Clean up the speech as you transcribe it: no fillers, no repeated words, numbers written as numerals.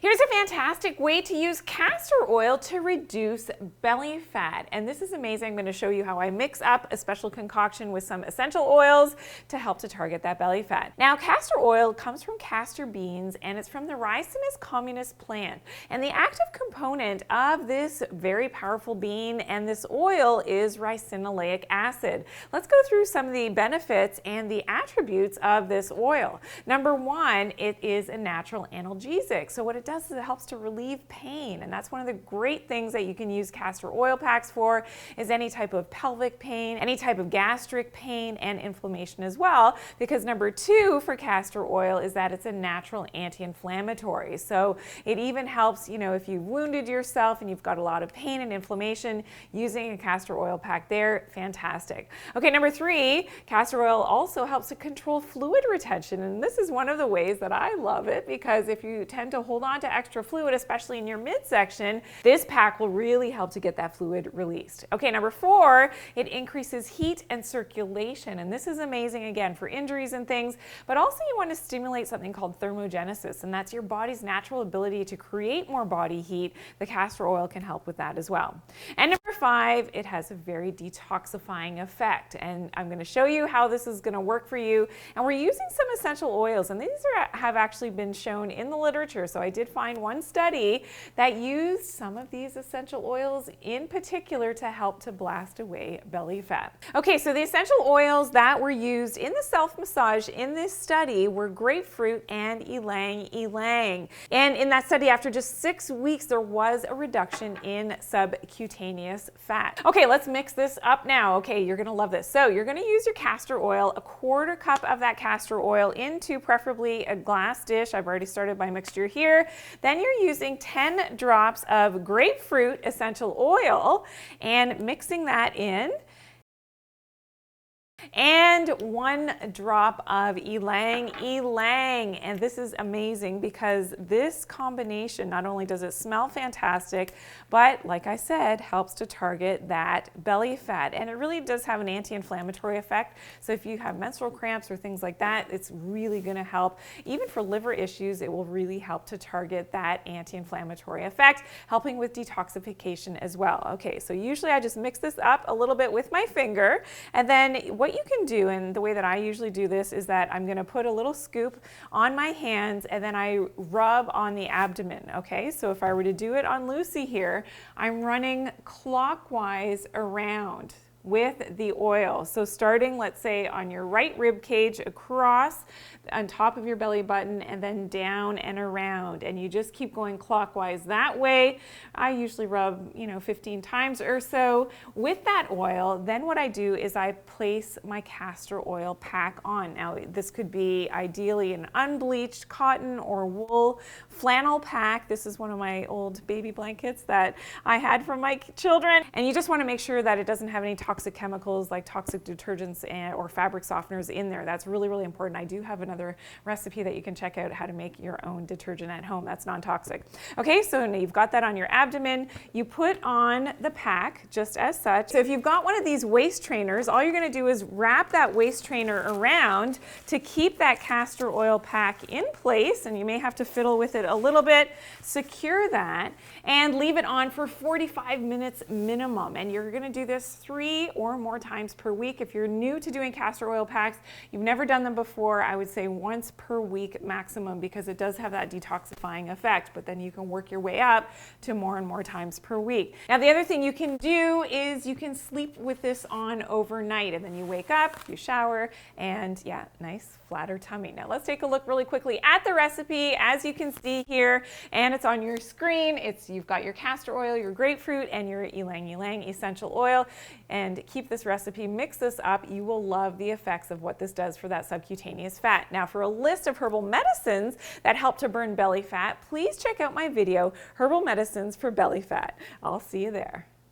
Here's a fantastic way to use castor oil to reduce belly fat. And this is amazing. I'm going to show you how I mix up a special concoction with some essential oils to help to target that belly fat. Now, castor oil comes from castor beans and it's from the Ricinus communis plant. And the active component of this very powerful bean and this oil is ricinoleic acid. Let's go through some of the benefits and the attributes of this oil. Number one, it is a natural analgesic. So what it does is it helps to relieve pain, and that's one of the great things that you can use castor oil packs for, is any type of pelvic pain, any type of gastric pain, and inflammation as well, because number two for castor oil is that it's a natural anti-inflammatory. So it even helps, if you've wounded yourself and you've got a lot of pain and inflammation, using a castor oil pack there, fantastic. Okay, number three, castor oil also helps to control fluid retention, and this is one of the ways that I love it, because if you tend to hold on to extra fluid, especially in your midsection, this pack will really help to get that fluid released. Okay, number four, it increases heat and circulation, and this is amazing again for injuries and things, but also you want to stimulate something called thermogenesis, and that's your body's natural ability to create more body heat. The castor oil can help with that as well. And number five, it has a very detoxifying effect, and I'm going to show you how this is going to work for you. And we're using some essential oils, and these have actually been shown in the literature. So I did find one study that used some of these essential oils in particular to help to blast away belly fat. Okay, so the essential oils that were used in the self-massage in this study were grapefruit and ylang-ylang. And in that study, after just 6 weeks, there was a reduction in subcutaneous fat. Okay, let's mix this up now. Okay, you're gonna love this. So you're gonna use your castor oil, a 1/4 cup of that castor oil into preferably a glass dish. I've already started my mixture here. Then you're using 10 drops of grapefruit essential oil and mixing that in, and 1 drop of ylang-ylang. And this is amazing because this combination, not only does it smell fantastic, but like I said, helps to target that belly fat. And it really does have an anti-inflammatory effect. So if you have menstrual cramps or things like that, it's really going to help. Even for liver issues, it will really help to target that anti-inflammatory effect, helping with detoxification as well. Okay, so usually I just mix this up a little bit with my finger, and then what you can do, and the way that I usually do this, is that I'm going to put a little scoop on my hands and then I rub on the abdomen. Okay, so if I were to do it on Lucy here, I'm running clockwise around with the oil. So starting, let's say, on your right rib cage, across on top of your belly button, and then down and around, and you just keep going clockwise that way. I usually rub 15 times or so with that oil. Then what I do is I place my castor oil pack on. Now this could be ideally an unbleached cotton or wool flannel pack. This is one of my old baby blankets that I had from my children, and you just want to make sure that it doesn't have any toxic chemicals like toxic detergents or fabric softeners in there. That's really, really important. I do have another recipe that you can check out, how to make your own detergent at home that's non-toxic. Okay, so now you've got that on your abdomen. You put on the pack just as such. So if you've got one of these waist trainers, all you're going to do is wrap that waist trainer around to keep that castor oil pack in place, and you may have to fiddle with it a little bit. Secure that and leave it on for 45 minutes minimum, and you're going to do this 3 or more times per week. If you're new to doing castor oil packs, you've never done them before, I would say once per week maximum, because it does have that detoxifying effect, but then you can work your way up to more and more times per week. Now the other thing you can do is you can sleep with this on overnight, and then you wake up, you shower, and yeah, nice flatter tummy. Now let's take a look really quickly at the recipe. As you can see here, and it's on your screen, you've got your castor oil, your grapefruit, and your ylang-ylang essential oil. And keep this recipe, mix this up. You will love the effects of what this does for that subcutaneous fat. Now for a list of herbal medicines that help to burn belly fat, please check out my video, Herbal Medicines for Belly Fat. I'll see you there.